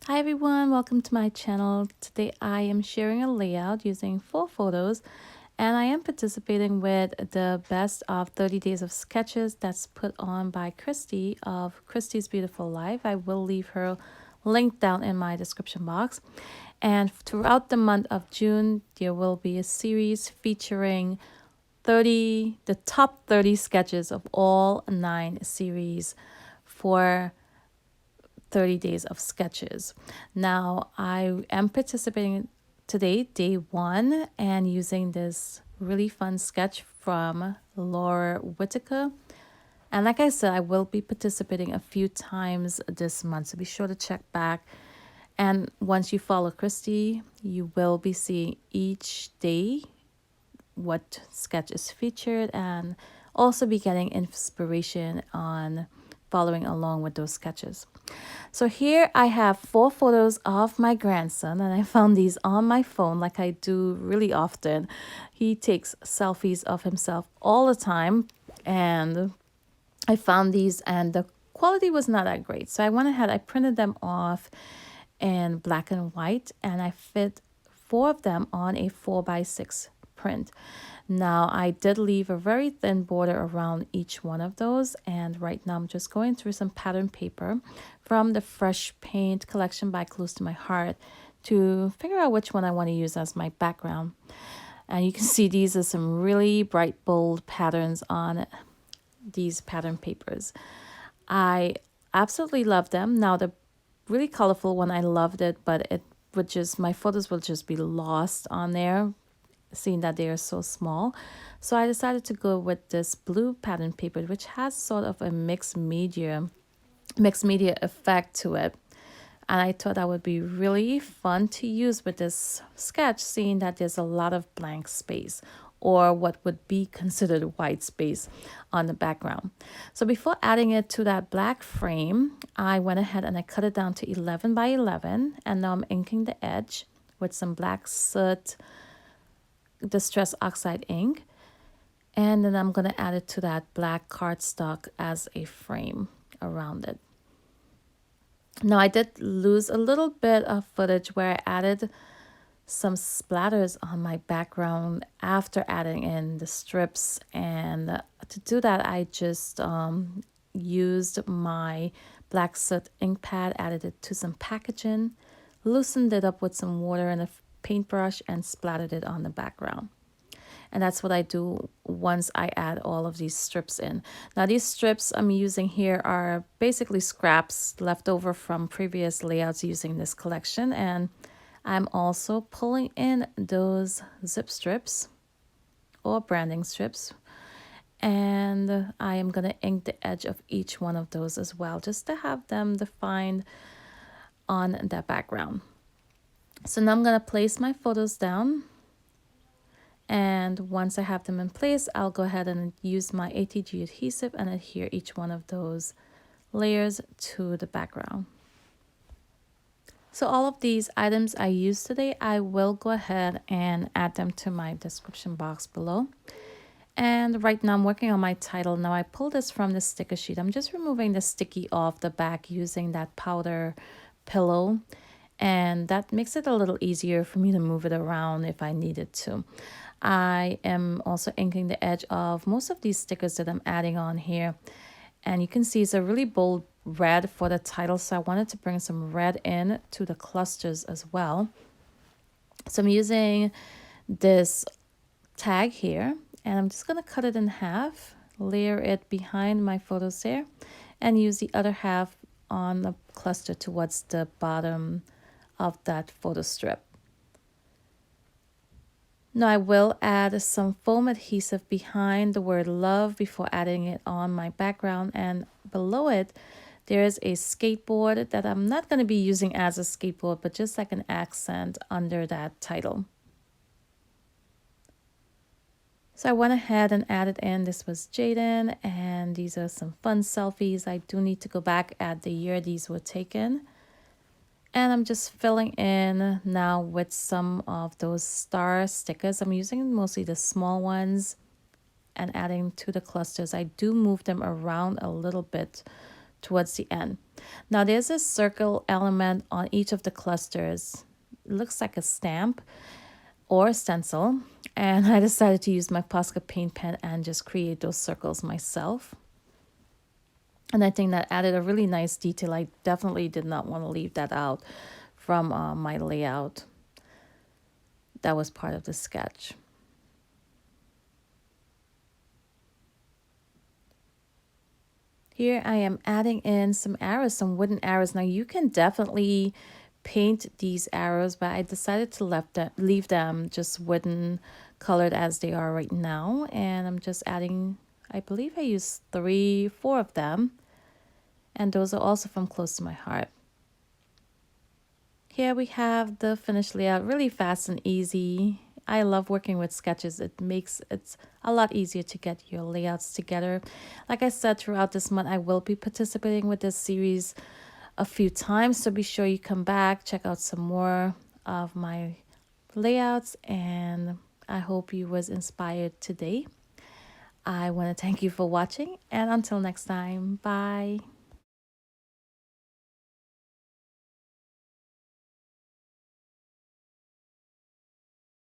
Hi everyone, welcome to my channel. Today I am sharing a layout using 4 photos and I am participating with the best of 30 days of sketches that's put on by Christy of Christy's Beautiful Life. I will leave her link down in my description box. And throughout the month of June, there will be a series featuring the top 30 sketches of all 9 series for 30 days of sketches. Now I am participating today, day 1, and using this really fun sketch from Laura Whitaker. And like I said, I will be participating a few times this month, so be sure to check back. And once you follow Christy, you will be seeing each day what sketch is featured and also be getting inspiration on following along with those sketches. So here I have 4 photos of my grandson, and I found these on my phone like I do really often. He takes selfies of himself all the time, and I found these and the quality was not that great. So I went ahead, I printed them off in black and white, and I fit 4 of them on a 4x6 print. Now I did leave a very thin border around each one of those, and right now I'm just going through some pattern paper from the Fresh Paint collection by Close to My Heart to figure out which one I want to use as my background. And you can see these are some really bright bold patterns on these pattern papers. I absolutely love them. Now the really colorful one, I loved it, but it would just, my photos will just be lost on there, seeing that they are so small. So I decided to go with this blue pattern paper, which has sort of a mixed media effect to it. And I thought that would be really fun to use with this sketch, seeing that there's a lot of blank space, or what would be considered white space on the background. So before adding it to that black frame, I went ahead and I cut it down to 11 by 11, and now I'm inking the edge with some black Soot Distress Oxide ink, and then I'm going to add it to that black cardstock as a frame around it. Now I did lose a little bit of footage where I added some splatters on my background after adding in the strips, and to do that I just used my black Soot ink pad, added it to some packaging, loosened it up with some water and a paintbrush, and splattered it on the background. And that's what I do once I add all of these strips in. Now these strips I'm using here are basically scraps left over from previous layouts using this collection, and I'm also pulling in those zip strips or branding strips, and I am going to ink the edge of each one of those as well, just to have them defined on that background. So now I'm going to place my photos down, and once I have them in place, I'll go ahead and use my ATG adhesive and adhere each one of those layers to the background. So all of these items I used today, I will go ahead and add them to my description box below. And right now I'm working on my title. Now I pulled this from the sticker sheet. I'm just removing the sticky off the back using that powder pillow, and that makes it a little easier for me to move it around if I needed to. I am also inking the edge of most of these stickers that I'm adding on here, and you can see it's a really bold red for the title, so I wanted to bring some red in to the clusters as well. So I'm using this tag here, and I'm just going to cut it in half, layer it behind my photos there, and use the other half on the cluster towards the bottom of that photo strip. Now I will add some foam adhesive behind the word love before adding it on my background, and below it there is a skateboard that I'm not going to be using as a skateboard, but just like an accent under that title. So I went ahead and added in, this was Jaden, and these are some fun selfies. I do need to go back at the year these were taken. And I'm just filling in now with some of those star stickers. I'm using mostly the small ones and adding to the clusters. I do move them around a little bit towards the end. Now there's a circle element on each of the clusters. It looks like a stamp or a stencil, and I decided to use my Posca Paint Pen and just create those circles myself. And I think that added a really nice detail. I definitely did not want to leave that out from my layout. That was part of the sketch. Here I am adding in some arrows, some wooden arrows. Now you can definitely paint these arrows, but I decided to leave them just wooden colored as they are right now. And I'm just adding, I believe I used 4 of them. And those are also from Close to My Heart. Here we have the finished layout, really fast and easy. I love working with sketches. It makes it a lot easier to get your layouts together. Like I said, throughout this month, I will be participating with this series a few times. So be sure you come back, check out some more of my layouts. And I hope you was inspired today. I want to thank you for watching. And until next time, bye.